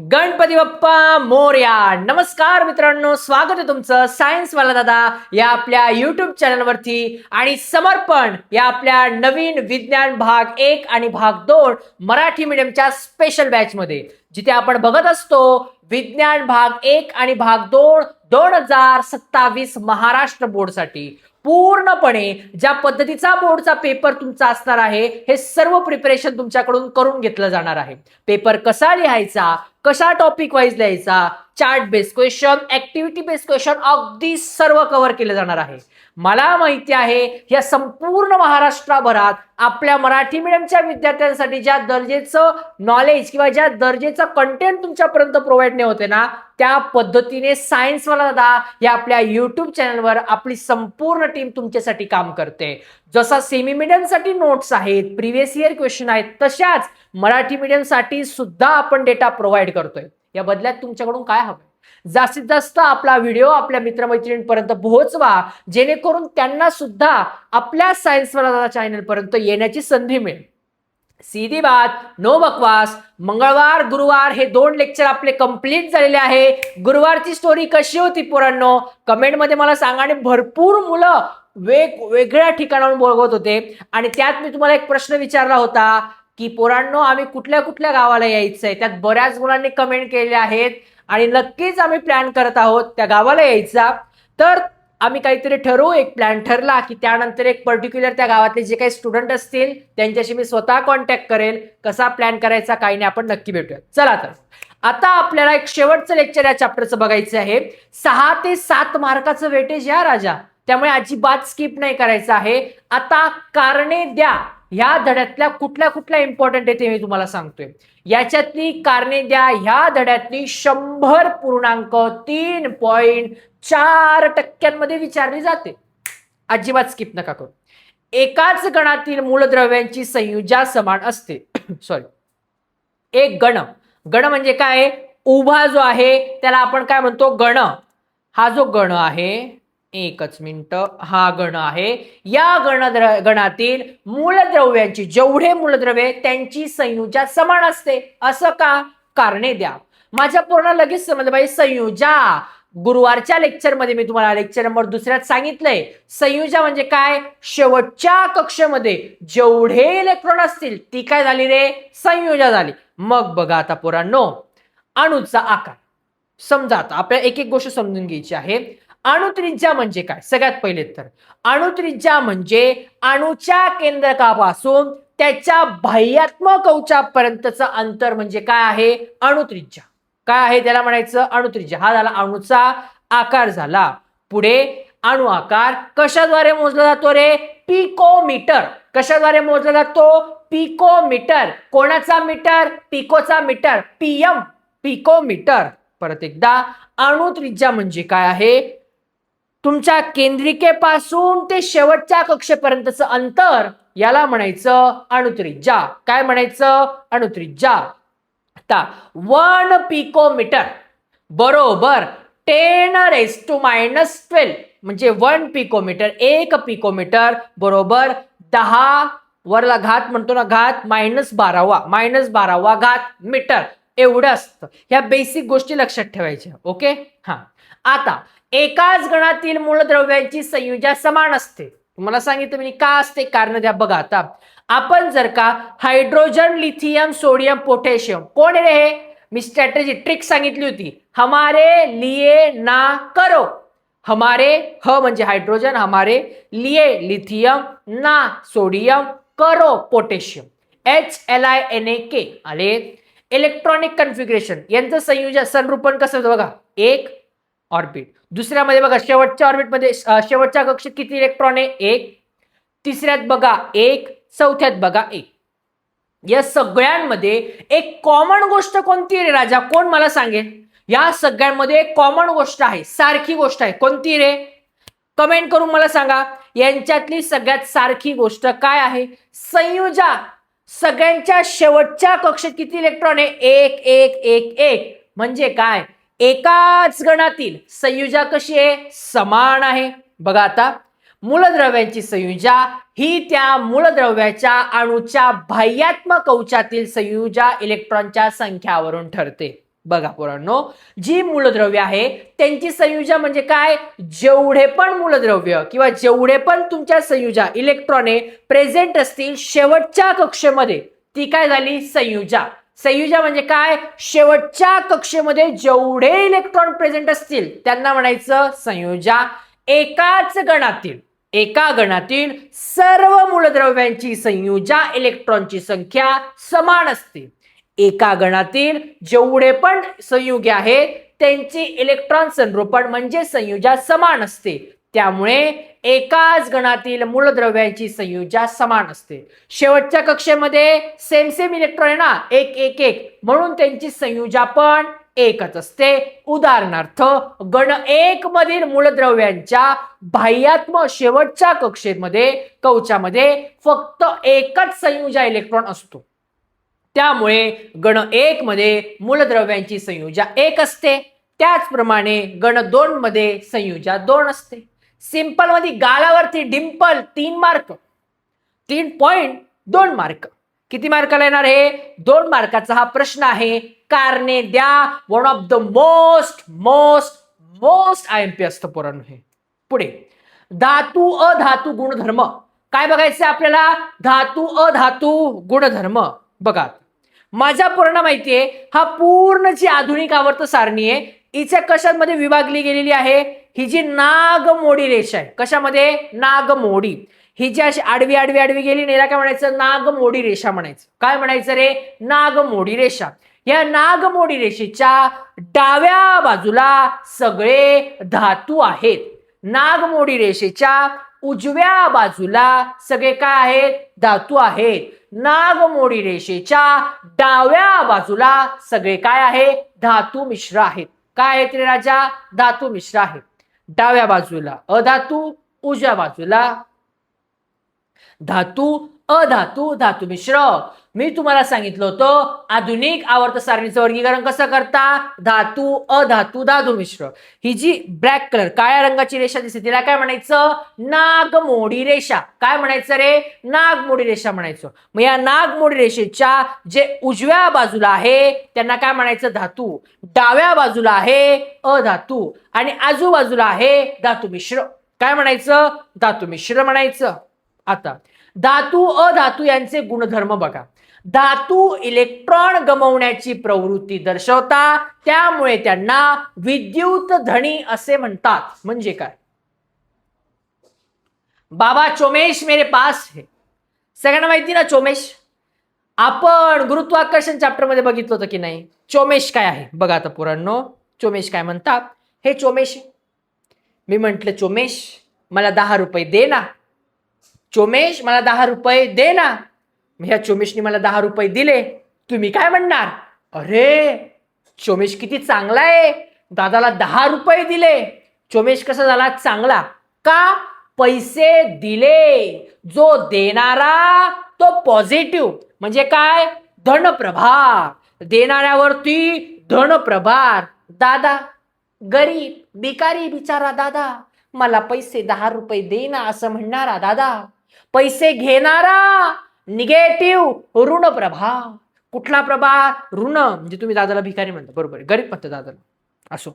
गणपती बाप्पा मोरया. नमस्कार मित्रांनो, स्वागत आहे तुमचं सायन्स वाला दादा या आपल्या युट्यूब चॅनलवरती. आणि समर्पण या आपल्या नवीन विज्ञान भाग 1 आणि भाग 2 मराठी मीडियमच्या स्पेशल बॅच मध्ये, जिथे आपण बघत असतो विज्ञान भाग 1 आणि भाग 2 2027 महाराष्ट्र बोर्डसाठी पूर्णपणे ज्या पद्धतीचा बोर्डचा पेपर तुमचा असणार आहे, हे सर्व प्रिपरेशन तुमच्याकडून करून घेतलं जाणार आहे. पेपर कसा लिहायचा, कशा टॉपिक वाईज लिहायचा, chart based question, activity based question, अगदी सर्व कव्हर केलं जाणार आहे. मला माहिती आहे या संपूर्ण महाराष्ट्राभरात आपल्या मराठी मीडियमच्या विद्यार्थ्यांसाठी ज्या दर्जेचं नॉलेज किंवा ज्या दर्जेचं कंटेंट तुमच्यापर्यंत प्रोव्हाइड नाही होते ना, त्या पद्धतीने सायन्स वाला दादा या आपल्या युट्यूब चॅनलवर आपली संपूर्ण टीम तुमच्यासाठी काम करते. जसा सेमी मीडियम साठी नोट्स आहेत, प्रिव्हियस इयर क्वेश्चन आहेत, तशाच मराठी मीडियम साठी सुद्धा आपण डेटा प्रोव्हाइड करतोय. या बदल्यात तुमच्याकडून काय हवं? जास्तीत जास्त आपला व्हिडिओ आपल्या मित्रमैत्रिणींपर्यंत पोहोचवा, जेणेकरून त्यांना सुद्धा आपल्या सायन्स वाला चॅनल पर्यंत येण्याची संधी मिळेल. सीधी बात, नो बकवास. मंगळवार गुरुवार हे 2 लेक्चर आपले कंप्लीट झालेले आहे. गुरुवारची स्टोरी कशी होती पोरांनो, कमेंट मध्ये मला सांगा. आणि भरपूर मुलं वेगवेगळ्या ठिकाणाहून बघत होते, आणि त्यात मी तुम्हाला एक प्रश्न विचारला होता की पोरांनो आम्ही कुठल्या कुठल्या गावाला यायचंय. त्यात बऱ्याच मुलांनी कमेंट केले आहेत, आणि नक्कीच आम्ही प्लॅन करत आहोत त्या गावाला यायचा. तर आम्ही काहीतरी ठरवू. एक प्लॅन ठरला की त्यानंतर एक पर्टिक्युलर त्या गावातले जे काही स्टुडंट असतील त्यांच्याशी मी स्वतः कॉन्टॅक्ट करेल. कसा प्लॅन करायचा काही नाही, आपण नक्की भेटूया. चला तर आता आपल्याला एक शेवटचं लेक्चर या चॅप्टरचं बघायचं आहे. 6 ते 7 मार्काचं वेटेज या राजा, त्यामुळे अजिबात स्किप नाही करायचं आहे. आता कारणे द्या ह्या धड्यातल्या कुठल्या कुठल्या इम्पॉर्टंट आहे ते मी तुम्हाला सांगतोय. याच्यातली कारणे द्या ह्या धड्यातली 100.3.4% विचारली जाते. अजिबात स्किप नका करू. एकाच गणातील मूलद्रव्यांची संयुजा समान असते. सॉरी, एक गण. गण म्हणजे काय? उभा जो आहे त्याला आपण काय म्हणतो? गण. हा जो गण आहे, एकच मिनिट, हा गण आहे. या गणातील मूलद्रव्यांची, जेवढे मूलद्रव्ये त्यांची संयुजा समान असते. असं का? कारणे द्या. माझ्या पूर्ण लगेच समजलं पाहिजे. संयुजा गुरुवारच्या लेक्चर मध्ये मी तुम्हाला लेक्चर नंबर 2 सांगितलंय. संयुजा म्हणजे काय? शेवटच्या कक्षेमध्ये जेवढे इलेक्ट्रॉन असतील ती काय झाली रे? संयुजा झाली. मग बघा आता पोरांनो, अणूचा आकार समजा. आता आपल्याला एक एक गोष्ट समजून घ्यायची आहे. अणुत्रिज्या म्हणजे काय? सगळ्यात पहिले तर अणुत्रिज्या म्हणजे अणुच्या केंद्रकापासून त्याच्या बाह्यात्मक कवचापर्यंतचं अंतर म्हणजे काय आहे? अणुत्रिज्या. काय आहे त्याला म्हणायचं? अणुत्रिज्या. हा झाला अणुचा आकार झाला. पुढे अणु आकार कशाद्वारे मोजला जातो रे? पिकोमीटर. कशाद्वारे मोजला जातो? पिकोमीटर. कोणाचा मीटर? पिकोचा मीटर. PM, picometre. परत एकदा, अणुत्रिज्या म्हणजे काय आहे? तुमच्या केंद्रिकेपासून ते शेवटच्या कक्षेपर्यंतचं अंतर, याला म्हणायचं अणुत्रिज्या. काय म्हणायचं? अणुत्रिज्या. आता 1 पिकोमीटर बरोबर 10⁻⁻12 म्हणजे 1 पिकोमीटर, 1 पिकोमीटर बरोबर 10 वरला घात म्हणतो ना, घात -12 घात मीटर एवढं असतं. ह्या बेसिक गोष्टी लक्षात ठेवायच्या. ओके. हा, आता एकाच गणातील मूलद्रव्यांची संयुजा समान असते. तुम्हाला सांगितलं मी का असते, कारण द्या. बघा आता आपण जर का हायड्रोजन, लिथियम, सोडियम, पोटॅशियम, कोण आहे हे? मी स्ट्रॅटेजी ट्रिक सांगितली होती. हमारे लिए ना करो. हमारे, ह म्हणजे हायड्रोजन, हमारे लिए लिथियम, ना सोडियम, करो पोटॅशियम. HLINAK आले. इलेक्ट्रॉनिक कन्फिगरेशन यांचं संयोजन संरूपण कसं होतं बघा. एक ऑर्बिट. दुसऱ्यामध्ये बघा शेवटच्या ऑर्बिटमध्ये शेवटच्या कक्षेत किती इलेक्ट्रॉन आहे? 1. तिसऱ्यात बघा 1. चौथ्यात बघा 1. या सगळ्यांमध्ये एक कॉमन गोष्ट कोणती रे राजा? कोण मला सांगेल? या सगळ्यांमध्ये एक कॉमन गोष्ट आहे, सारखी गोष्ट आहे. कोणती रे? कमेंट करून मला सांगा. यांच्यातली सगळ्यात सारखी गोष्ट काय आहे? संयुजा. सगळ्यांच्या शेवटच्या कक्षेत किती इलेक्ट्रॉन आहे? 1 1 1 1. म्हणजे काय? एकाच गणातील संयुजा कशी आहे? समान आहे. बघा आता, मूलद्रव्यांची संयुजा ही त्या मूलद्रव्याच्या अणूच्या बाह्यात्मक कवचातील संयुजा इलेक्ट्रॉनच्या संख्यावरून ठरते. बघा पोरांनो, जी मूलद्रव्य आहे त्यांची संयुजा म्हणजे काय, जेवढे पण मूलद्रव्य किंवा जेवढे पण तुमच्या संयुजा इलेक्ट्रॉने प्रेझेंट असतील शेवटच्या कक्षेमध्ये, ती काय झाली संयुजा. संयुजा म्हणजे काय, शेवटच्या कक्षेमध्ये जेवढे इलेक्ट्रॉन प्रेझेंट असतील त्यांना म्हणायचं संयुजा. एका गणातील सर्व मूलद्रव्यांची संयुजा इलेक्ट्रॉनची संख्या समान असते. एका गणातील जेवढे पण संयुगे आहेत त्यांची इलेक्ट्रॉन संरोपण म्हणजे संयुजा समान असते. त्यामुळे एकाच गणातील मूलद्रव्यांची संयुजा समान असते. शेवटच्या कक्षेमध्ये सेम इलेक्ट्रॉन आहे ना, एक एक एक, म्हणून त्यांची संयुजा पण एकच असते. उदाहरणार्थ गण 1 मधील मूलद्रव्यांच्या बाह्यात्म शेवटच्या कक्षेमध्ये कवचामध्ये फक्त एकच संयुजा इलेक्ट्रॉन असतो. त्यामुळे गण 1 मध्ये मूलद्रव्यांची संयुजा 1 असते. त्याचप्रमाणे गण 2 मध्ये संयुजा 2 असते. सिंपल मध्ये गालावरती डिंपल 3 मार्क, 3.2 मार्क. किती मार्काला येणार हे? 2 मार्काचा हा प्रश्न आहे. कारणे द्या. One of the most IMP असतं पोरांनो हे. पुढे धातू अधातू गुणधर्म काय बघायचं आपल्याला? धातू अधातू गुणधर्म. बघा, माझ्या पूर्ण माहितीये हा पूर्ण जी आधुनिक आवर्त सारणी आहे हिच्या कशामध्ये विभागली गेलेली आहे? ही जी नागमोडी रेषा आहे, कशामध्ये? नागमोडी. ही जी अशी आडवी आडवी आडवी गेली याला काय म्हणायचं? नागमोडी रेषा म्हणायचं. काय म्हणायचं रे? नागमोडी रेषा. या नागमोडी रेषेच्या डाव्या बाजूला सगळे धातू आहेत. नागमोडी रेषेच्या उजव्या बाजूला सगळे काय आहेत? धातू आहेत. नागमोडी रेषेच्या डाव्या बाजूला सगळे काय आहे? धातू मिश्र आहेत. काय आहेत रे राजा? धातू मिश्र आहेत. डाव्या बाजूला अधातू, उजव्या बाजूला धातू अधातू धातू मिश्र. मी तुम्हाला सांगितलं होतं आधुनिक आवर्त सारणीचं वर्गीकरण कसं करता? धातू अधातू धातू मिश्र. ही जी ब्लॅक कलर काळ्या रंगाची रेषा दिसते तिला काय म्हणायचं? नागमोडी रेषा. काय म्हणायचं रे? नागमोडी रेषा म्हणायचं. मग या नागमोडी रेषेच्या जे उजव्या बाजूला आहे त्यांना काय म्हणायचं? धातू. डाव्या बाजूला आहे अधातू आणि आजूबाजूला आहे धातू मिश्र. काय म्हणायचं? धातू मिश्र म्हणायचं. आता धातू अधातू यांचे गुणधर्म बघा. धातू इलेक्ट्रॉन गमावण्याची प्रवृत्ती दर्शवतात, त्यामुळे त्यांना विद्युत धनी असे म्हणतात. म्हणजे काय? बाबा चोमेश मेरे पास है. सगळ्यांना माहिती ना चोमेश? आपण गुरुत्वाकर्षण चॅप्टर मध्ये बघितलं होतं की नाही? चोमेश काय आहे बघा. आता पोरांनो, चोमेश काय म्हणतात? हे चोमेश. मी म्हंटल चोमेश मला 10 रुपये दे ना. चोमेश मला 10 रुपये दे ना. ह्या चोमेशने मला 10 रुपये दिले. तुम्ही काय म्हणणार? अरे चोमेश किती चांगला आहे, दादाला 10 रुपये दिले. चोमेश कसा झाला? चांगला. का? पैसे दिले. जो देणारा तो पॉझिटिव्ह म्हणजे काय? धनप्रभार. देणाऱ्यावरती धनप्रभार. दादा गरीब भिकारी बिचारा दादा, मला पैसे 10 रुपये दे ना असं म्हणणारा दादा. पैसे घेणारा निगेटिव्ह ऋण प्रभाव. कुठला प्रभाव? ऋण. म्हणजे तुम्ही दादाला भिकारी म्हणता, बरोबर, गरीब म्हणता दादाला. असो,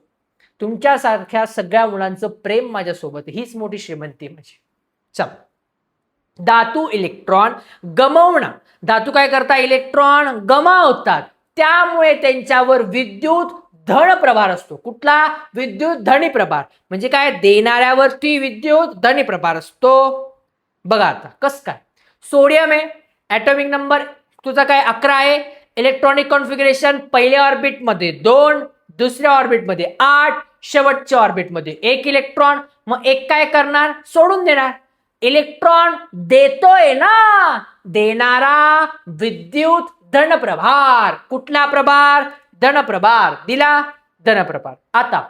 तुमच्यासारख्या सगळ्या मुलांचं प्रेम माझ्यासोबत, हीच मोठी श्रीमंती माझी. चल, धातू इलेक्ट्रॉन गमावणं. धातू काय करतात? इलेक्ट्रॉन गमावतात. त्यामुळे त्यांच्यावर विद्युत धन प्रभार असतो. कुठला? विद्युत धनी प्रभार. म्हणजे काय? देणाऱ्यावरती विद्युत धनी प्रभार असतो. बघा आता कस काय. सोडियम आहे, ऍटॉमिक नंबर तुझा काय 11 आहे. इलेक्ट्रॉनिक कॉन्फिगरेशन पहिल्या ऑर्बिट मध्ये 2, दुसऱ्या ऑर्बिट मध्ये 8, शेवटच्या ऑर्बिट मध्ये 1 इलेक्ट्रॉन. मग एक काय करणार? सोडून देणार. इलेक्ट्रॉन देतोय ना, देणारा विद्युत धन प्रभार. कुठला प्रभार? धन प्रभार दिला, धन प्रभार. आता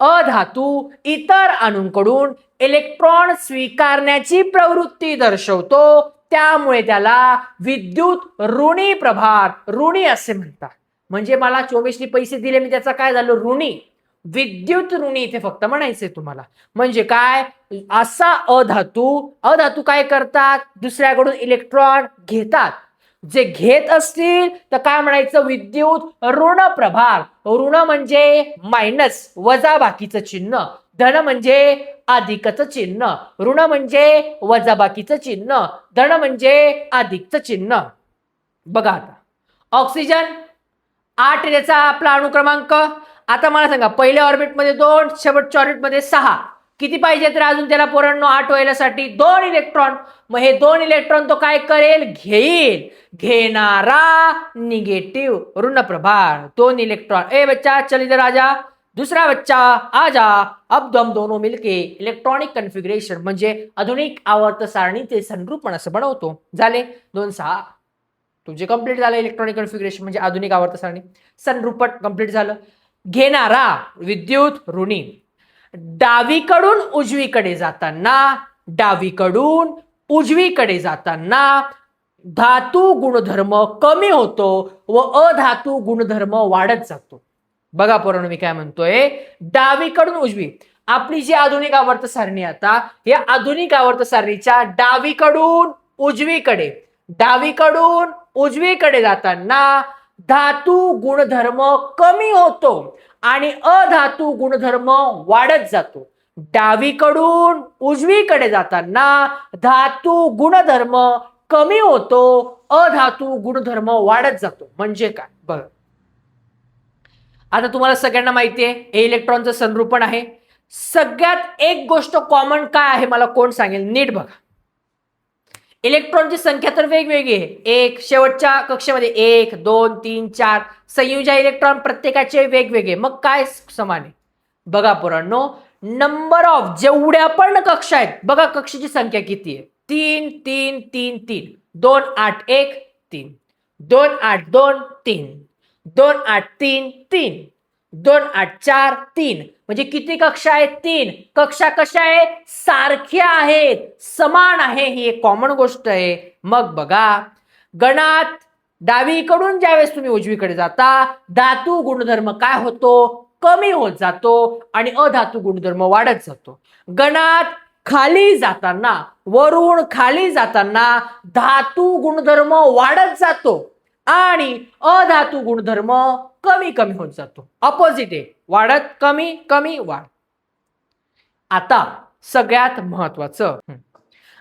अधातू इतर अणूंकडून इलेक्ट्रॉन स्वीकारण्याची प्रवृत्ती दर्शवतो, त्यामुळे त्याला विद्युत ऋणी प्रभार, ऋणी असे म्हणतात. म्हणजे मला चोमेशने पैसे दिले, मी त्याचा काय झालो? ऋणी. विद्युत ऋणी इथे फक्त म्हणायचंय तुम्हाला. म्हणजे काय? असा अधातू काय करतात? दुसऱ्याकडून इलेक्ट्रॉन घेतात. जे घेत असतील तर काय म्हणायचं, विद्युत ऋण प्रभार. ऋण म्हणजे मायनस, वजा बाकीचं चिन्ह. धन म्हणजे अधिकचं चिन्ह. ऋण म्हणजे वजा बाकीचं चिन्ह, धन म्हणजे अधिकचं चिन्ह. बघा आता ऑक्सिजन 8 त्याचा आपला अणुक्रमांक. आता मला सांगा, पहिल्या ऑर्बिटमध्ये 2, शेवटच्या ऑर्बिटमध्ये 6, किती पाहिजे तर अजून त्याला पोरांनो 8 व्हायसाठी 2 इलेक्ट्रॉन. मग हे 2 इलेक्ट्रॉन तो काय करेल, घेईल. घेणारा निगेटिव्ह ऋण प्रभार 2 इलेक्ट्रॉन. ए बच्चा चल इधर आजा, दूसरा बच्चा आजा. अब हम दोनों मिलके इलेक्ट्रॉनिक कन्फिग्रेशन म्हणजे आधुनिक आवर्त सारणीचे संरूपण असं बनवतो. झाले 2 6 तुझे कंप्लीट झालं. इलेक्ट्रॉनिक कन्फिग्रेशन म्हणजे आधुनिक आवर्त सारणी संरूपण कंप्लीट झालं. घेणारा विद्युत ऋणी. डावीकडून उजवीकडे जाताना, डावीकडून उजवीकडे जाताना धातू गुणधर्म कमी होतो व अधातू गुणधर्म वाढत जातो. बघा पोरांनो मी काय म्हणतोय, डावीकडून उजवी आपली जी आधुनिक आवर्त सारणी, आता या आधुनिक आवर्त सारणीच्या डावीकडून उजवीकडे, डावीकडून उजवीकडे जाताना धातू गुणधर्म कमी होतो आणि अधातू गुणधर्म वाढत जातो. डावीकडून उजवीकडे जाताना धातू गुणधर्म कमी होतो, अधातू गुणधर्म वाढत जातो. म्हणजे काय बघा, आता तुम्हाला सगळ्यांना माहिती आहे हे इलेक्ट्रॉनचं संरूपण आहे. सगळ्यात एक गोष्ट कॉमन काय आहे मला कोण सांगेल, नीट बघा. इलेक्ट्रॉनची संख्या तर वेगवेगळी आहे. एक शेवटच्या कक्षेमध्ये 1 2 3 4 संयुजा इलेक्ट्रॉन प्रत्येकाचे वेगवेगळे. मग काय समान आहे बघा पोरांनो, नंबर ऑफ जेवढ्या पण कक्षा आहेत बघा, कक्षेची संख्या किती आहे, 3 3 3 3 2 8 1 3 2 8 2 3 2 8 3 3 2 8 4 3. म्हणजे किती कक्षा आहेत, 3. कक्षा कशा आहेत, सारख्या आहेत, समान आहे. ही एक कॉमन गोष्ट आहे. मग बघा गणात डावीकडून ज्यावेळेस तुम्ही उजवीकडे जाता धातू गुणधर्म काय होतो, कमी होत जातो आणि अधातू गुणधर्म वाढत जातो. गणात खाली जाताना, वरून खाली जाताना धातू गुणधर्म वाढत जातो आणि अधातू गुणधर्म कमी कमी होत जातो. ऑपोजिट आहे, वाढत कमी कमी वाढ. आता सगळ्यात महत्वाचं,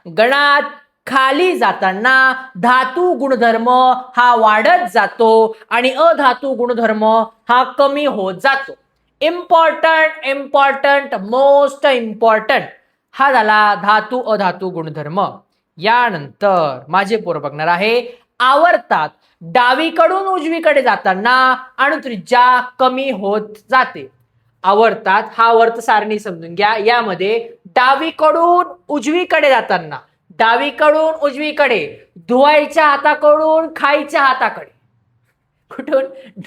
गणात खाली जाताना धातू गुणधर्म हा वाढत जातो आणि अधातू गुणधर्म हा कमी होत जातो. इम्पॉर्टंट इम्पॉर्टंट मोस्ट इम्पॉर्टंट हा झाला धातू अधातू गुणधर्म. यानंतर माझे पोर बघणार आहे आवर्तात डावीकडून उजवीकडे जाताना अणुत्रिज्या कमी होत जाते. आवर्तात हा आवर्त सारणी समजून घ्या. यामध्ये डावीकडून उजवीकडे जाताना, डावीकडून उजवीकडे, धुवायच्या हाताकडून खायच्या हाताकडे, कुठून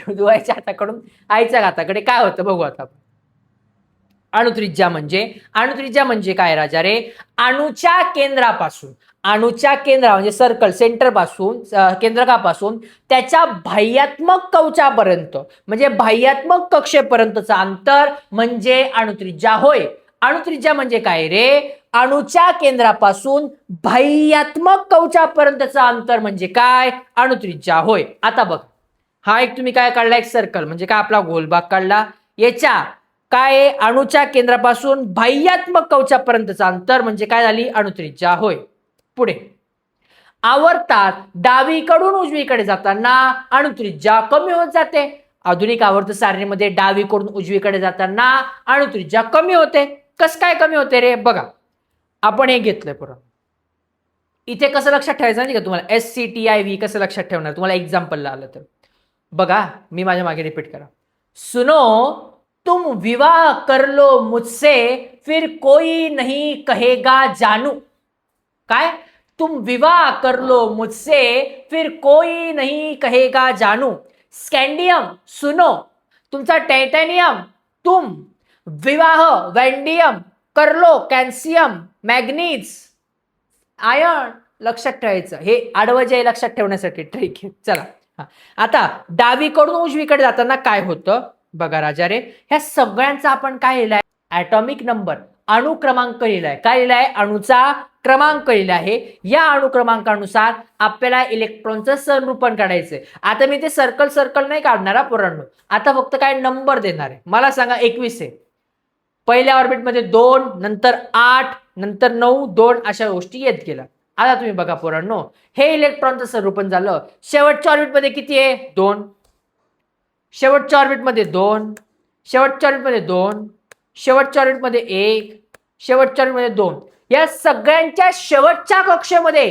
धुवायच्या हाताकडून आईच्या हाताकडे काय होतं बघू आता. अणुत्रिज्या म्हणजे काय राजा रे, अणुच्या केंद्रापासून, अणुच्या केंद्रा म्हणजे सर्कल सेंटर पासून, केंद्रकापासून त्याच्या बाह्यात्मक कवचापर्यंत म्हणजे बाह्यात्मक कक्षेपर्यंतचं अंतर म्हणजे अणुत्रिज्या होय. अणुत्रिज्या म्हणजे काय रे, अणुच्या केंद्रापासून बाह्यात्मक कवचापर्यंतचं अंतर म्हणजे काय, अणुत्रिज्या होय. आता बघ, हा एक तुम्ही काय काढला, एक सर्कल म्हणजे काय आपला गोलभाग काढला. याच्या काय, अणुच्या केंद्रापासून बाह्यात्मक कवचापर्यंतचं अंतर म्हणजे काय झाली, अणुत्रिज्या होय. पुढे आवर्तात डावीकडून उजवीकडे जाताना अणुत्रिज्या कमी होत जाते. आधुनिक आवर्त सारणीमध्ये डावीकडून उजवीकडे जाताना अणुत्रिज्या कमी होते. कस काय कमी होते रे, बघा आपण हे घेतलंय पुढं. इथे कसं लक्षात ठेवायचं नाही का तुम्हाला, SCTIV कसं लक्षात ठेवणार तुम्हाला एक्झाम्पलला आलं तर. बघा मी माझ्या मागे रिपीट करा. सुनो तुम विवाह कर लो मुझसे फिर कोई नहीं कहेगा जानू. काय, तुम विवाह कर लो मुझसे फिर कोई नहीं कहेगा जानू. स्कॅन्डियम सुनो, तुमचा टायटॅनियम, तुम विवाह वॅन्डियम कर लो कॅल्शियम मॅग्नीज आयर्न. लक्षात ठेवायचं, हे आडवं जे लक्षात ठेवण्यासाठी ट्रिक आहे. चला आता डावीकडून उजवीकडे जाताना काय होतं बघा राजा रे, ह्या सगळ्यांचा आपण काय लिहिलंय, ॲटॉमिक नंबर, अणुक्रमांक लिहिलाय. काय लिहिलाय, अणुचा क्रमांक लिहिला आहे. या अनुक्रमांकानुसार आपल्याला इलेक्ट्रॉनचं संरूपण काढायचंय. आता मी ते सर्कल सर्कल नाही काढणार हा पोरांनो, आता फक्त काय नंबर देणार आहे. मला सांगा 21 आहे, पहिल्या ऑर्बिटमध्ये 2, नंतर 8, नंतर 9, 2 अशा गोष्टी येत गेल्या. आता तुम्ही बघा पोरांनो, हे इलेक्ट्रॉनचं संरूपण झालं. शेवटच्या ऑर्बिटमध्ये किती आहे? 2. शेवटच्या ऑर्बिटमध्ये 2, शेवटच्या ऑर्बिटमध्ये 2, शेवटच्या ऑर्बिटमध्ये 1, शेवटच्या ऑर्बिटमध्ये 2. या सगळ्यांच्या शेवटच्या कक्षेमध्ये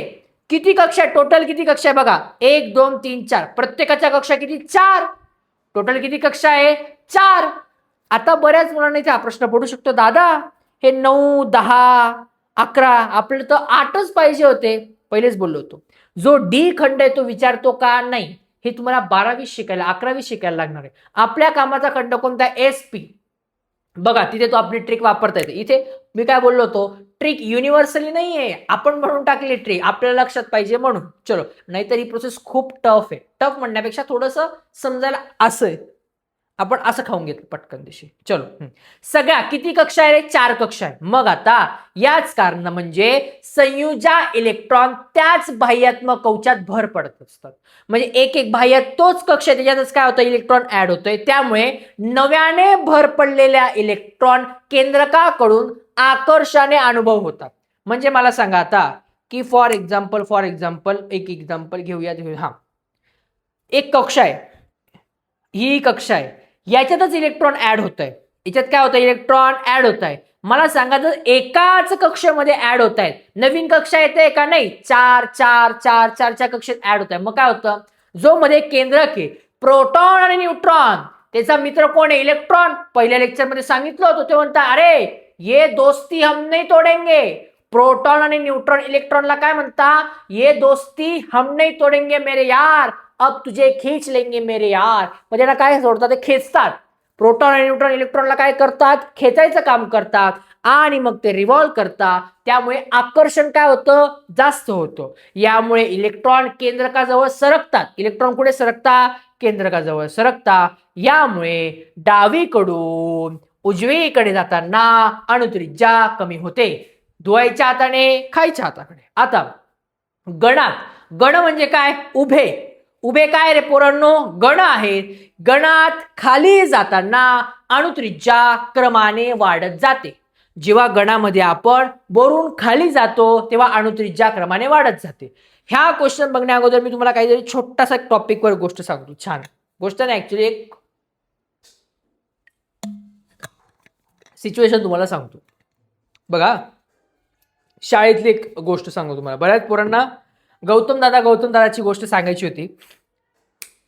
किती कक्षा? टोटल किती कक्षा आहे बघा? 1 2 3 4. प्रत्येकाच्या कक्षा किती? 4. टोटल किती कक्षा आहे? 4. आता बऱ्याच मुलांना इथे हा प्रश्न पडू शकतो, दादा हे 9 10 11 आपल्याला तर 8च पाहिजे होते. पहिलेच बोललो होतो, जो डी खंड आहे तो विचारतो का? नाही. हे तुम्हाला 12वी शिकायला 11वी शिकायला लागणार आहे. आपल्या कामाचा खंड कोणता? SP. बघा तिथे तो आपली ट्रिक वापरता येते. इथे मी काय बोललो होतो, ट्रिक युनिव्हर्सली नाहीये, आपण म्हणून टाकली ट्रिक, आपल्याला लक्षात पाहिजे म्हणून. चलो, नाहीतर ही प्रोसेस खूप टफ आहे. टफ म्हणण्यापेक्षा थोडंसं समजायला असं आहे, आपण असं खाऊन घेतलं पटकन दिशी. चलो, सगळ्या किती कक्षा आहे रे? 4 कक्षा आहे. मग आता याच कारण म्हणजे संयुजा इलेक्ट्रॉन त्याच बाह्यात्मक कवचात भर पडत असतात. म्हणजे एक एक बाह्यात तोच कक्ष आहे, त्याच्यातच काय होतं? इलेक्ट्रॉन ऍड होतोय. त्यामुळे नव्याने भर पडलेल्या इलेक्ट्रॉन केंद्रकाकडून आकर्षाने अनुभव होतात. म्हणजे मला सांगा आता की फॉर एक्झाम्पल एक एक्झाम्पल घेऊया. हा एक कक्षा आहे, ही कक्षा आहे, याच्यातच इलेक्ट्रॉन ऍड होत आहे. याच्यात काय होतं? इलेक्ट्रॉन ऍड होत आहे. मला सांगा, जर एकाच कक्षेमध्ये ऍड होत आहेत, नवीन कक्षा येते का? नाही. 4 4 4 4च्या कक्षेत ऍड होत आहे. मग काय होतं? जो मध्ये केंद्रक आहे, प्रोटॉन आणि न्यूट्रॉन, त्याचा मित्र कोण आहे? इलेक्ट्रॉन. पहिल्या लेक्चर मध्ये सांगितलं होतं, ते म्हणता अरे ये दोस्ती हम नहीं तोडेंगे. प्रोटॉन आणि न्यूट्रॉन इलेक्ट्रॉनला काय म्हणता? ये दोस्ती हम नहीं तोडेंगे मेरे यार, अब तुझे खींच लेंगे मेरे यार. म्हणजे ना काय सोडतात? ते खेचतात. प्रोटॉन आणि न्यूट्रॉन इलेक्ट्रॉनला काय करतात? खेचायचं काम करतात आणि मग ते रिव्हॉल्व करतात. त्यामुळे आकर्षण काय होतं? जास्त होतं. यामुळे इलेक्ट्रॉन केंद्रकाजवळ सरकतात. इलेक्ट्रॉन कुठे सरकतात? केंद्रकाजवळ सरकतात. यामुळे डावीकडून उजवीकडे जाताना अणुत्रिज्या कमी होते. धुवायच्या हाताने, खायच्या हाताकडे. आता गणात, गण म्हणजे काय? उभे. उभे काय रे पोरांनो? गण आहेत. गणात खाली जाताना अणुत्रिज्या क्रमाने वाढत जाते. जेव्हा गणामध्ये आपण वरून खाली जातो तेव्हा अणुत्रिज्या क्रमाने वाढत जाते. ह्या क्वेश्चन बघण्या अगोदर मी तुम्हाला काहीतरी छोटासा टॉपिकवर गोष्ट सांगतो. छान गोष्ट नाही, ऍक्च्युली एक सिच्युएशन तुम्हाला सांगतो. बघा, शाळेतली एक गोष्ट सांगतो तुम्हाला. बऱ्याच पोरांना गौतम दादाची गोष्ट सांगायची होती.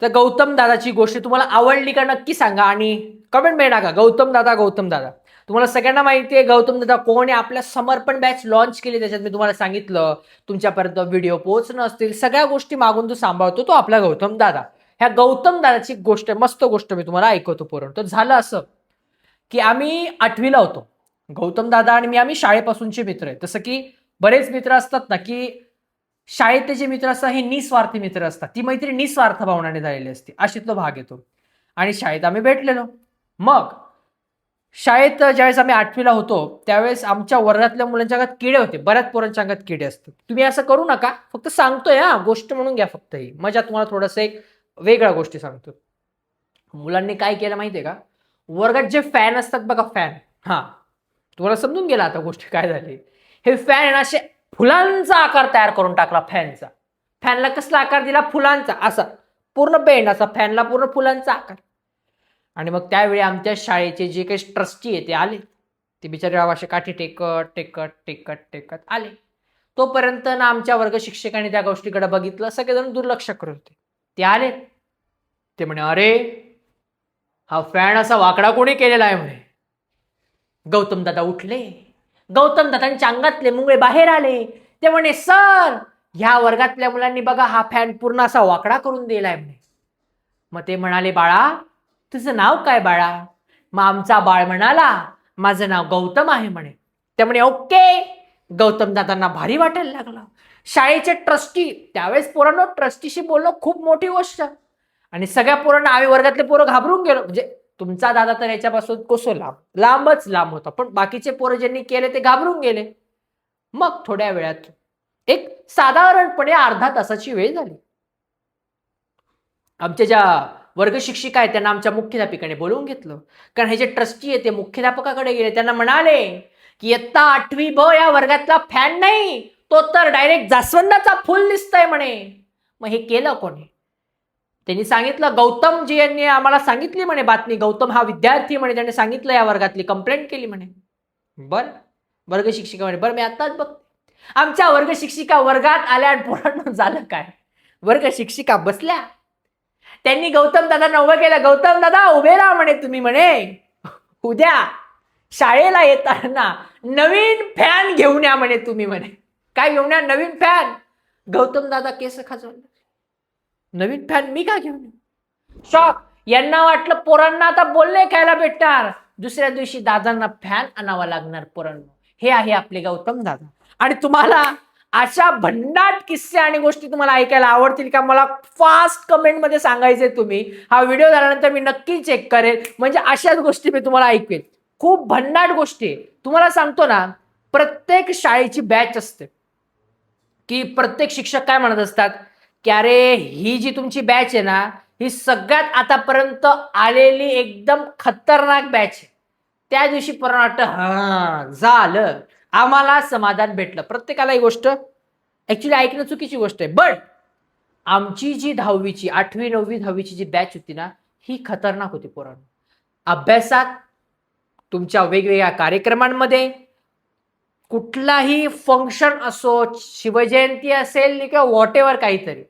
तर गौतम दादाची गोष्ट तुम्हाला आवडली का नक्की सांगा आणि कमेंट मध्ये टाका गौतम दादा. तुम्हाला सगळ्यांना माहिती आहे गौतम दादा कोण आहे. आपल्या समर्पण बॅच लॉन्च केली, त्याच्यात मी तुम्हाला सांगितलं तुमच्यापर्यंत व्हिडिओ पोहोचणं असतील, सगळ्या गोष्टी मागून तो सांभाळतो, तो आपला गौतम दादा. ह्या गौतम दादाची गोष्ट, मस्त गोष्ट मी तुम्हाला ऐकवतो पोरण. तर झालं असं की आम्ही 8वीला होतो. गौतम दादा आणि मी, आम्ही शाळेपासूनचे मित्र आहे. तसं की बरेच मित्र असतात ना की शाळेतले जे मित्र असतात हे निस्वार्थी मित्र असतात. ती मैत्री निस्वार्थ भावनाने झालेली असते, अशीतला भाग येतो. आणि शाळेत आम्ही भेटलेलो. मग शाळेत ज्यावेळेस आम्ही 8वीला होतो त्यावेळेस आमच्या वर्गातल्या मुलांच्या अंगात किडे होते. बऱ्याच पोरांच्या अंगात किडे असतात. तुम्ही असं करू नका, फक्त सांगतोय हा, गोष्ट म्हणून घ्या फक्त. ही मजा तुम्हाला थोडंसं एक वेगळ्या गोष्टी सांगतो. मुलांनी काय केलं माहितीये का? वर्गात जे फॅन असतात बघा, फॅन, हा तुम्हाला समजून गेला आता गोष्ट काय झाली. हे फॅन असे फुलांचा आकार तयार करून टाकला. फॅनचा, फॅनला कसला आकार दिला? फुलांचा. असा पूर्ण बेंड, असा फॅनला पूर्ण फुलांचा आकार. आणि मग त्यावेळी आमच्या शाळेचे जे काही ट्रस्टी आहे ते आले. ते बिचारे असे काठी टेकत आले. तोपर्यंत ना आमच्या वर्ग शिक्षकांनी त्या गोष्टीकडे बघितलं, सगळेजण दुर्लक्ष करत होते. ते आले, ते म्हणे अरे हा फॅन असा वाकडा कोणी केलेला आहे म्हणे. गौतम दादा उठले. गौतम दादांच्या अंगातले मुंगळे बाहेर आले. ते म्हणे सर, ह्या वर्गातल्या मुलांनी बघा हा फॅन पूर्ण असा वाकडा करून दिलाय म्हणे. मग ते म्हणाले बाळा तुझं नाव काय बाळा? मग आमचा बाळ म्हणाला माझं नाव गौतम आहे म्हणे. ते म्हणे ओके. गौतम दादांना भारी वाटायला लागलं. शाळेचे ट्रस्टी, त्यावेळेस पोरांनो ट्रस्टीशी बोलणं खूप मोठी गोष्ट. आणि सगळ्या पोरांना, आम्ही वर्गातले पोरं घाबरून गेलो. म्हणजे तुमचा दादा तर याच्यापासून कोसो लांबच लांब होता, पण बाकीचे पोरं ज्यांनी केले ते घाबरून गेले. मग थोड्या वेळात एक साधारणपणे अर्धा तासाची वेळ झाली. आमच्या ज्या वर्ग शिक्षिका आहेत त्यांना आमच्या मुख्याध्यापिकाने बोलवून घेतलं, कारण हे जे ट्रस्टी आहे ते मुख्याध्यापकाकडे गेले. त्यांना म्हणाले की इयत्ता 8वी ब या वर्गातला फॅन नाही, तो तर डायरेक्ट जास्वंदाचा फुल दिसतंय म्हणे. मग हे केलं कोणी? त्यांनी सांगितलं, गौतमजी यांनी आम्हाला सांगितली म्हणे बातमी. गौतम हा विद्यार्थी म्हणे, त्याने सांगितलं या वर्गातली, कंप्लेंट केली म्हणे. बरं, वर्ग शिक्षिका म्हणे बरं मी आताच बघते. आमच्या वर्ग शिक्षिका वर्गात आल्या आणि पोरांनो झालं काय? वर्ग शिक्षिका बसल्या, त्यांनी गौतम दादांना उभं केलं. गौतम दादा उभे राहा म्हणे, तुम्ही म्हणे उद्या शाळेला येताना नवीन फॅन घेऊन या म्हणे तुम्ही म्हणे. काय घेऊन या? नवीन फॅन. गौतम दादा केस खाजवले, नवीन फॅन मी का घेऊन? शॉक. यांना वाटलं पोरांना आता बोलले खायला भेटणार, दुसऱ्या दिवशी दादांना फॅन आणावा लागणार पोरांना. हे आहे आपले गौतम दादा. आणि तुम्हाला अशा भन्नाट किस्से आणि गोष्टी तुम्हाला ऐकायला आवडतील का? मला फास्ट कमेंटमध्ये सांगायचे. तुम्ही हा व्हिडिओ झाल्यानंतर मी नक्की चेक करेल, म्हणजे अशाच गोष्टी मी तुम्हाला ऐकवेल. खूप भन्नाट गोष्टी तुम्हाला सांगतो ना. प्रत्येक शाळेची बॅच असते की प्रत्येक शिक्षक काय म्हणत असतात की अरे ही जी तुमची बॅच आहे ना, ही सगळ्यात आतापर्यंत आलेली एकदम खतरनाक बॅच आहे. त्या दिवशी पर्यंत वाटतं हा झालं, आम्हाला समाधान भेटलं. प्रत्येकाला ही गोष्ट ऍक्च्युली ऐकणं चुकीची गोष्ट आहे. बट आमची जी 10वीची 8वी 9वी 10वीची जी बॅच होती ना, ही खतरनाक होती पोरांनो. अभ्यासात, तुमच्या वेगवेगळ्या कार्यक्रमांमध्ये, कुठलाही फंक्शन असो, शिवजयंती असेल किंवा व्हॉट एव्हर काहीतरी,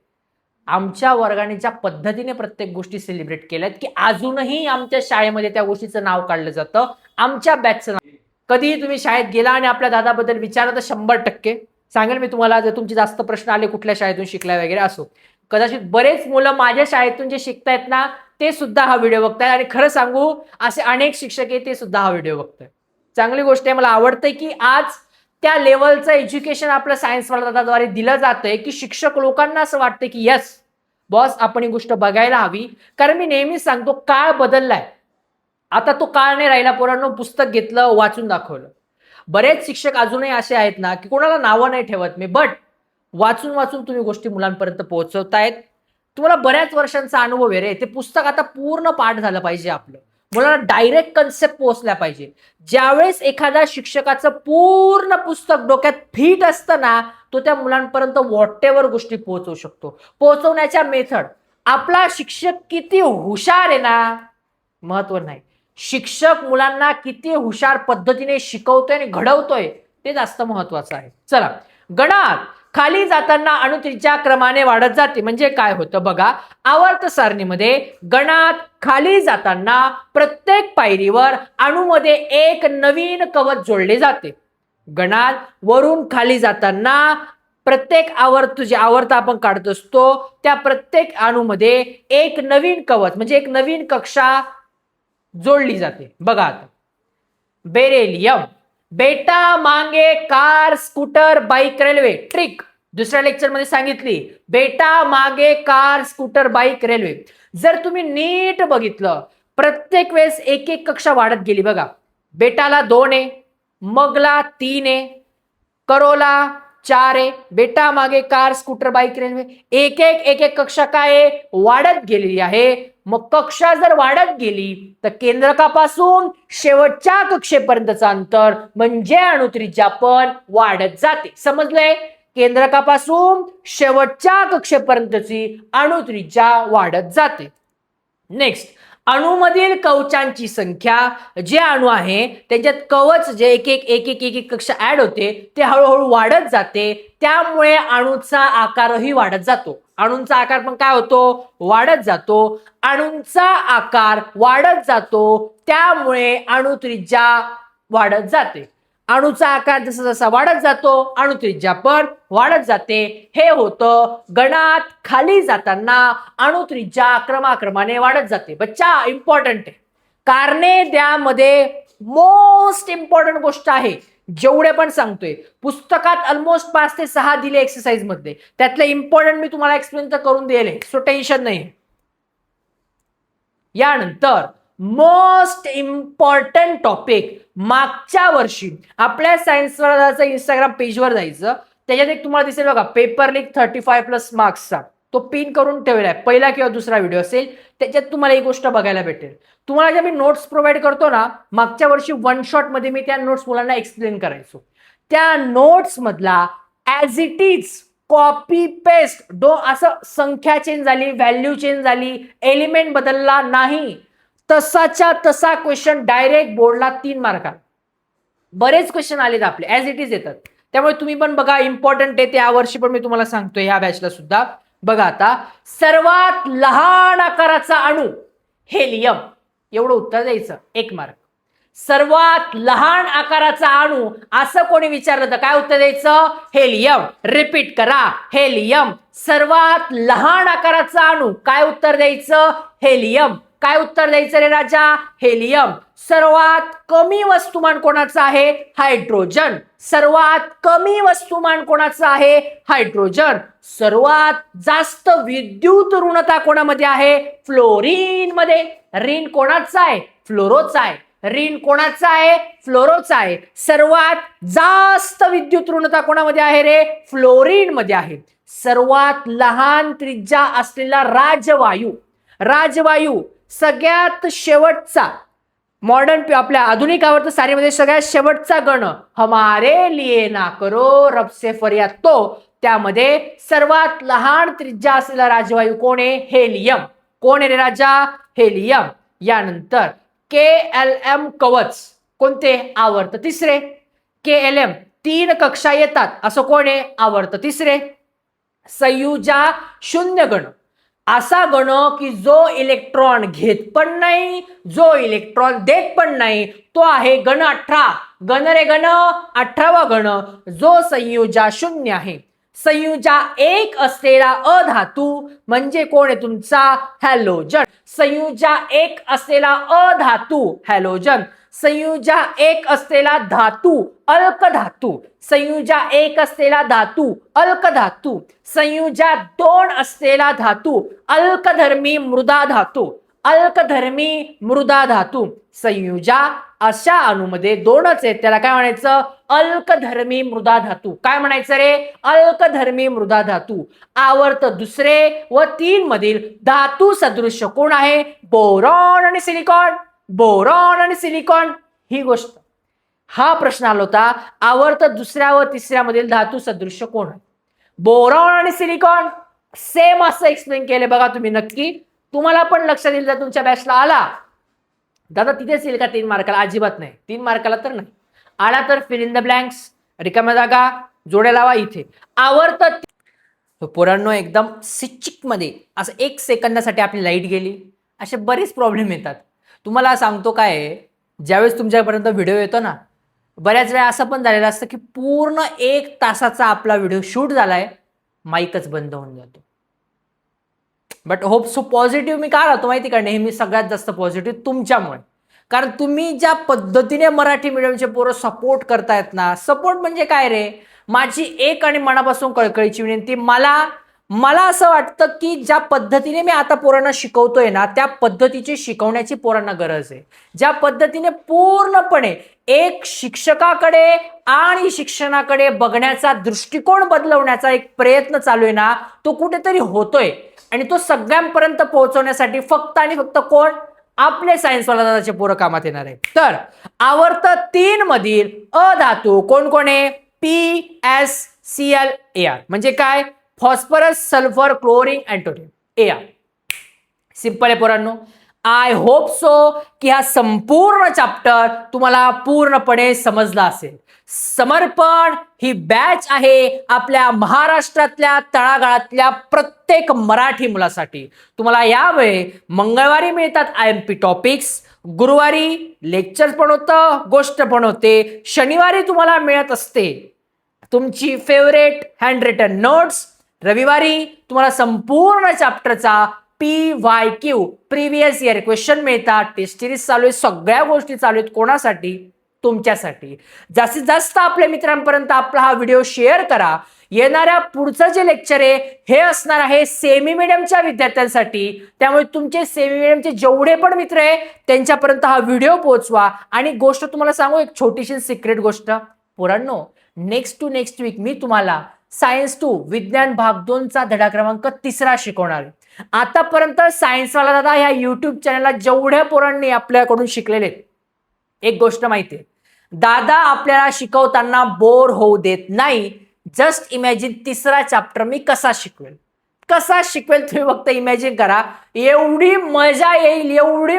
आमच्या वर्गाने ज्या पद्धतीने प्रत्येक गोष्टी सेलिब्रेट केल्यात की अजूनही आमच्या शाळेमध्ये त्या गोष्टीचं नाव काढलं जातं, आमच्या बॅचचं नाव. कधीही तुम्ही शाळेत गेला आणि आपल्या दादाबद्दल विचारलं तर 100% सांगेल मी तुम्हाला. जर तुमचे जास्त प्रश्न आले कुठल्या शाळेतून शिकलाय वगैरे असो, कदाचित बरेच मुलं माझ्या शाळेतून जे शिकतायत ना ते सुद्धा हा व्हिडिओ बघतायत. आणि खरं सांगू, असे अनेक शिक्षक आहेत ते सुद्धा हा व्हिडिओ बघतायत. चांगली गोष्ट आहे. मला आवडतंय की आज त्या लेवलचं एज्युकेशन आपलं सायन्स वाल्याद्वारे दिलं जातंय की शिक्षक लोकांना असं वाटतं की यस बॉस आपण ही गोष्ट बघायला हवी. कारण मी नेहमीच सांगतो, काळ बदललाय. आता तो काळ नाही राहिला. पोरांनो पुस्तक घेतलं, वाचून दाखवलं. बरेच शिक्षक अजूनही असे आहेत ना की कोणाला नावं नाही ठेवत मी, बट वाचून वाचून तुम्ही गोष्टी मुलांपर्यंत पोहोचवतायत. तुम्हाला बऱ्याच वर्षांचा अनुभव आहे रे. ते पुस्तक आता पूर्ण पाठ झालं पाहिजे आपलं. मुलांना डायरेक्ट कन्सेप्ट पोहोचल्या पाहिजे. ज्यावेळेस एखाद्या शिक्षकाचं पूर्ण पुस्तक डोक्यात फिट असतं ना, तो त्या मुलांपर्यंत व्हॉट एव्हर गोष्टी पोहोचवू शकतो. पोहोचवण्याच्या मेथड, आपला शिक्षक किती हुशार आहे ना महत्व नाही, शिक्षक मुलांना किती हुशार पद्धतीने शिकवतोय आणि घडवतोय ते जास्त महत्वाचं आहे. चला, गणात खाली जाताना अणुत्रिज्या क्रमाने वाढत जाते. म्हणजे काय होतं बघा, आवर्त सारणीमध्ये गणात खाली जाताना प्रत्येक पायरीवर अणूमध्ये एक नवीन कवच जोडले जाते. गणात वरून खाली जाताना प्रत्येक आवर्त आपण काढत असतो त्या प्रत्येक अणूमध्ये एक नवीन कवच म्हणजे एक नवीन कक्षा जोडली जाते. बघा आता, बेरिलियम, बेटा मागे car scooter bike railway. Trick दुसऱ्या लेक्चर मध्ये सांगितली, बेटा मागे कार स्कूटर बाईक रेल्वे. जर तुम्ही नीट बघितलं, प्रत्येक वेळेस एक एक कक्षा वाढत गेली. बघा, बेटाला 2 आहे, मगला 3 आहे, करोला 4 आहे, बेटा मागे कार स्कूटर बाईक रेल्वे. एक एक कक्षा काय वाढत गेलेली आहे. मग कक्षा जर वाढत गेली तर केंद्रकापासून शेवटच्या कक्षेपर्यंतचं अंतर म्हणजे अणुत्रिज्या पण वाढत जाते. समजलंय? केंद्रकापासून शेवटच्या कक्षेपर्यंतची अणुत्रिज्या वाढत जाते. नेक्स्ट, अणूमधील कवचांची संख्या, जे अणू आहे त्यांच्यात कवच जे एक एक कक्षा ऍड होते ते हळूहळू वाढत जाते. त्यामुळे अणूचा आकारही वाढत जातो. अणूंचा आकार पण काय होतो? वाढत जातो. अणूंचा आकार वाढत जातो त्यामुळे अणुत्रिज्या वाढत जाते. अणूचा आकार जसा जसा वाढत जातो अणुत्रिज्या पण वाढत जाते. हे होतं गणात खाली जाताना अणुत्रिज्या क्रमाक्रमाने वाढत जाते. बच्चा इम्पॉर्टंट आहे. कारणे द्यामध्ये मोस्ट इम्पॉर्टंट गोष्ट आहे. जेवढे पण सांगतोय पुस्तकात ऑलमोस्ट 5 ते 6 दिले एक्सरसाइज मध्ये, त्यातले इम्पॉर्टंट मी तुम्हाला एक्सप्लेन तर करून दिले, सो टेन्शन नाही. यानंतर मोस्ट इम्पॉर्टंट टॉपिक मागच्या वर्षी आपल्या सायन्सवाल्याचं इंस्टाग्राम पेजवर जायचं, त्याच्यात एक तुम्हाला दिसेल बघा पेपर लीक 35+ मार्क्सचा, तो पिन करून ठेवलाय, पहिला किंवा दुसरा व्हिडिओ असेल, त्याच्यात तुम्हाला एक गोष्ट बघायला भेटेल. तुम्हाला जे मी नोट्स प्रोव्हाइड करतो ना, मागच्या वर्षी वन शॉट मध्ये मी त्या नोट्स मुलांना एक्सप्लेन करायचो. त्या नोट्स मधला as it is copy paste असं संख्या चेंज झाली, व्हॅल्यू चेंज झाली, एलिमेंट बदलला नाही, तसाच्या तसा क्वेश्चन डायरेक्ट बोर्डला 3 मार्काला. बरेच क्वेश्चन आलेत आपले ऍज इट इज येतात. त्यामुळे तुम्ही पण बघा, इम्पॉर्टंट आहे. त्या वर्षी पण मी तुम्हाला सांगतोय ह्या बॅचला सुद्धा. बघा आता, सर्वात लहान आकाराचा अणू हेलियम, एवढं उत्तर द्यायचं, 1 मार्क. सर्वात लहान आकाराचा अणू असं कोणी विचारलं तर काय उत्तर द्यायचं? हेलियम. रिपीट करा, हेलियम. सर्वात लहान आकाराचा अणू, काय उत्तर द्यायचं? हेलियम. काय उत्तर द्यायचं रे राजा? हेलियम. सर्वात कमी वस्तुमान कोणाचं आहे? हायड्रोजन. सर्वात कमी वस्तुमान कोणाचं आहे? हायड्रोजन. सर्वात जास्त विद्युत ऋणता कोणामध्ये आहे? फ्लोरीन मध्ये. ऋण कोणाचं आहे? फ्लोरोचा आहे. ऋण कोणाचा आहे? फ्लोरोचा आहे. सर्वात जास्त विद्युत ऋणता कोणामध्ये आहे रे? फ्लोरीन मध्ये आहे. सर्वात लहान त्रिज्या असलेला राजवायू सगळ्यात शेवटचा, मॉडर्न आपल्या आधुनिक आवर्त सारणीमध्ये सगळ्यात शेवटचा गण, हमारे लिए ना करो रब से फरियाद, तो त्यामध्ये सर्वात लहान त्रिज्या असलेला राजवायू कोण आहे? हेलियम. कोण आहे रे राजा? हेलियम. यानंतर KLM कवच, कोणते? आवर्त तिसरे. KLM 3 कक्षा येतात असं कोण आहे? आवर्त तिसरे. संयुजा शून्य गण, असा गण की जो इलेक्ट्रॉन घेत पण नाही, जो इलेक्ट्रॉन देत पण नाही, तो आहे गण 18. गण रे गण, 18वा गण, जो संयुजा शून्य आहे. संयुजा 1 असलेला अधातू म्हणजे कोण आहे तुमचा? हॅलोजन. संयुजा 1 असलेला अधातू हॅलोजन. संयुजा 1 असलेला धातू अल्कधातू. संयुजा 1 असलेला धातू अल्कधातू. संयुजा 2 असलेला धातू अल्कधर्मी मृदा धातू. अल्कधर्मी मृदा धातू. संयुजा अशा अणूमध्ये 2च आहेत, त्याला काय म्हणायचं? अल्कधर्मी मृदा धातू. काय म्हणायचं रे? अल्कधर्मी मृदा धातू. आवर्त दुसरे व 3 मधील धातू सदृश्य कोण आहे? बोरॉन आणि सिलिकॉन. बोरॉन आणि सिलिकॉन ही गोष्ट, हा प्रश्न आला होता. आवर्त दुसऱ्या व तिसऱ्या मधील धातू सदृश्य कोण आहे? बोरॉन आणि सिलिकॉन. सेम असं एक्सप्लेन केले बघा तुम्ही. नक्की तुम्हाला पण लक्षात येईल जर तुमच्या बॅचला आला. दादा तिथेच येईल का 3 मार्काला? अजिबात नाही. 3 मार्काला तर नाही. आला तर फिल इन द ब्लँक्स, रिकाम्या जागा, जोड्या लावा इथे. आवर्त पोरांनो एकदम सिचिक मध्ये असं 1 सेकंदासाठी आपली लाईट गेली, असे बरेच प्रॉब्लेम येतात. तुम्हाला सांगतो काय, ज्यावेळेस तुमच्यापर्यंत व्हिडिओ येतो ना, बऱ्याच वेळा असं पण झालेलं असतं की पूर्ण 1 तासाचा आपला व्हिडिओ शूट झालाय, माईकच बंद होऊन जातो. बट होप सो पॉझिटिव्ह मी का राहतो माहिती का? नेहमी सगळ्यात जास्त पॉझिटिव्ह तुमच्यामुळे. कारण तुम्ही ज्या पद्धतीने मराठी मीडियमचे पोरं सपोर्ट करतायत ना, सपोर्ट म्हणजे काय रे, माझी एक आणि मनापासून कळकळीची विनंती, मला असं वाटतं की ज्या पद्धतीने मी आता पोरांना शिकवतोय ना, त्या पद्धतीची शिकवण्याची पोरांना गरज आहे. ज्या पद्धतीने पूर्णपणे एक शिक्षकाकडे आणि शिक्षणाकडे बघण्याचा दृष्टिकोन बदलवण्याचा एक प्रयत्न चालू आहे ना, तो कुठेतरी होतोय. आणि तो सगळ्यांपर्यंत पोहोचवण्यासाठी फक्त आणि फक्त कोण? आपले सायन्सवाला दादाचे पोरं कामात येणार आहे. तर आवर्त 3 मधील अधातू कोण कोण आहे? PsClAr म्हणजे काय? फॉस्फरस, सल्फर, क्लोरीन, अँटोनियम, Ar. सिंपल आहे पोरांनो. आय होप सो की हा संपूर्ण चॅप्टर तुम्हाला पूर्णपणे समजला असेल. समर्पण ही बॅच आहे आपल्या महाराष्ट्रातल्या तळागाळातल्या प्रत्येक मराठी मुलासाठी. तुम्हाला यावेळी मंगळवारी मिळतात IMP टॉपिक्स, गुरुवारी लेक्चर पण होतं, गोष्ट पण होते, शनिवारी तुम्हाला मिळत असते तुमची फेवरेट हँड रिटन नोट्स, रविवारी तुम्हाला संपूर्ण चॅप्टरचा PYQ प्रिव्हियस इयर क्वेश्चन मिळतात. टेस्ट सिरीज चालू आहे, सगळ्या गोष्टी चालू आहेत. कोणासाठी? तुमच्यासाठी. जास्तीत जास्त आपल्या मित्रांपर्यंत आपला हा व्हिडिओ शेअर करा. येणाऱ्या पुढचं जे लेक्चर आहे हे असणार आहे सेमी मीडियमच्या विद्यार्थ्यांसाठी. त्यामुळे तुमचे सेमी मीडियमचे जेवढे पण मित्र आहे त्यांच्यापर्यंत हा व्हिडिओ पोहोचवा. आणि गोष्ट तुम्हाला सांगू, एक छोटीशी सिक्रेट गोष्ट पोरांनो, नेक्स्ट टू नेक्स्ट वीक मी तुम्हाला सायन्स 2 विज्ञान भाग 2 चा धडा क्रमांक 3 शिकवणार आहे. आतापर्यंत सायन्सवाला दादा ह्या युट्यूब चॅनलला जेवढ्या पोरांनी आपल्याकडून शिकलेले, एक गोष्ट माहिती आहे, दादा आपल्याला शिकवताना बोर होऊ देत नाही. जस्ट इमॅजिन 3रा चॅप्टर मी कसा शिकवेल तुम्ही फक्त इमॅजिन करा. एवढी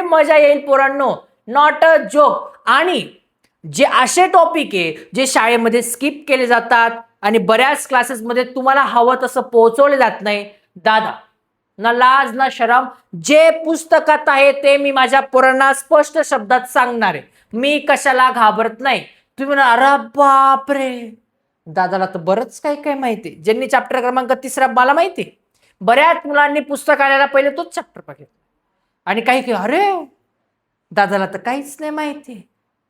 मजा येईल पोरांनो, नॉट अ जोक. आणि जे असे टॉपिक आहे जे शाळेमध्ये स्किप केले जातात आणि बऱ्याच क्लासेसमध्ये तुम्हाला हवं तसं पोहोचवले जात नाही, दादा ना लाज ना शरम, जे पुस्तकात आहे ते मी माझ्या पोरांना स्पष्ट शब्दात सांगणार आहे. मी कशाला घाबरत नाही. तुम्ही म्हणा अरे बापरे, दादाला तर बरंच काही काही माहिती, ज्यांनी चॅप्टर क्रमांक 3 मला माहिती, बऱ्याच मुलांनी पुस्तक आणायला पहिले तोच चॅप्टर बघितला आणि काही अरे दादाला तर काहीच नाही माहिती.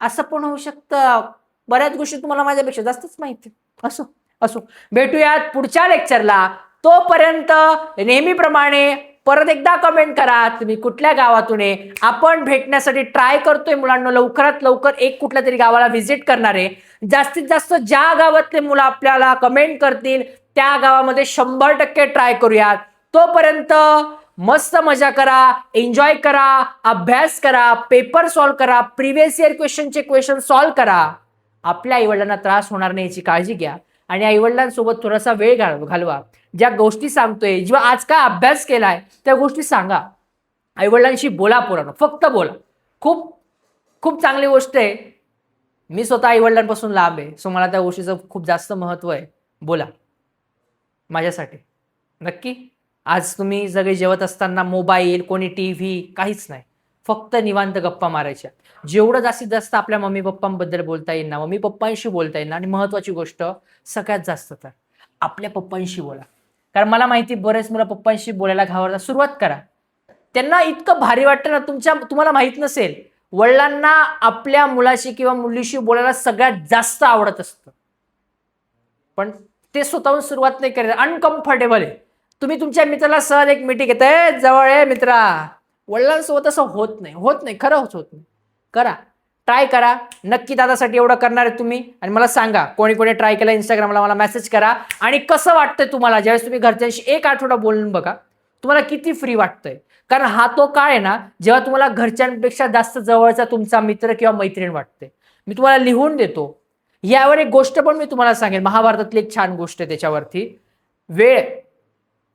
असं पण होऊ शकतं. बऱ्याच गोष्टी तुम्हाला माझ्यापेक्षा जास्तच माहिती. असो असो, भेटूयात पुढच्या लेक्चरला. तोपर्यंत नेहमीप्रमाणे परत एकदा कमेंट करा तुम्ही कुठल्या गावातून आहे. आपण भेटण्यासाठी ट्राय करतोय मुलांना, लवकरात लवकर एक कुठल्या तरी गावाला व्हिजिट करणार आहे. जास्तीत जास्त ज्या गावातले मुलं आपल्याला कमेंट करतील त्या गावामध्ये 100% ट्राय करूयात. तोपर्यंत मस्त मजा करा, एन्जॉय करा, अभ्यास करा, पेपर सॉल्व्ह करा, प्रिव्हियस इयर क्वेश्चनचे क्वेश्चन सॉल्व्ह करा. आपल्या आईवडिलांना त्रास होणार नाही याची काळजी घ्या आणि आईवडिलांसोबत थोडासा वेळ घालवा. ज्या गोष्टी सांगतोय, जेव्हा आज काय अभ्यास केलाय त्या गोष्टी सांगा. आईवडिलांशी बोला पोरांनो, फक्त बोला. खूप खूप चांगली गोष्ट आहे. मी स्वतः आईवडिलांपासून लांब आहे, सो मला त्या गोष्टीचं खूप जास्त महत्व आहे. बोला माझ्यासाठी नक्की. आज तुम्ही सगळे जेवत असताना मोबाईल, कोणी टीव्ही, काहीच नाही, फक्त निवांत गप्पा मारायच्या. जेवढं जास्तीत जास्त आपल्या मम्मी पप्पांबद्दल बोलता येईल ना, मम्मी पप्पांशी बोलता येईल ना, आणि महत्वाची गोष्ट सगळ्यात जास्त तर आपल्या पप्पांशी बोला. कारण मला माहिती बरेच मुलं पप्पांशी बोलायला घाबरतात. सुरुवात करा. त्यांना इतकं भारी वाटतं ना, तुम्हाला माहित नसेल, वडिलांना आपल्या मुलाशी किंवा मुलीशी बोलायला सगळ्यात जास्त आवडत असतं, पण ते स्वतःहून सुरुवात नाही करत, अनकम्फर्टेबल आहे. तुम्ही तुमच्या मित्राला सहज एक मिठी घेताय, जवळ आहे मित्रा, वडिलांसोबत असं होत नाही, खरं होत नाही. करा, ट्राय करा. नक्की दादासाठी एवढं करणार आहे तुम्ही. आणि मला सांगा कोणी कोणी ट्राय केलं, इंस्टाग्रामला मला मेसेज करा. आणि कसं वाटतंय तुम्हाला ज्यावेळेस तुम्ही घरच्यांशी 1 आठवडा बोलून बघा, तुम्हाला किती फ्री वाटतंय. कारण हा तो काळ आहे ना जेव्हा तुम्हाला घरच्यांपेक्षा जास्त जवळचा तुमचा मित्र किंवा मैत्रीण वाटते. मी तुम्हाला लिहून देतो. यावर एक गोष्ट पण मी तुम्हाला सांगेन, महाभारतातली एक छान गोष्ट आहे त्याच्यावरती. वेळ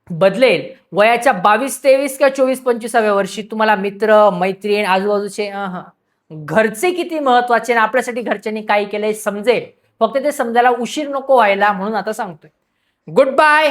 बदलेल, वयाच्या 22-23 किंवा 24-25व्या वर्षी तुम्हाला मित्र, मैत्रीण, आजूबाजूचे घरचे किती महत्वाचे आणि आपल्यासाठी घरच्यांनी काय केलंय समजेल. फक्त ते समजायला उशीर नको व्हायला, म्हणून आता सांगतोय. Good bye.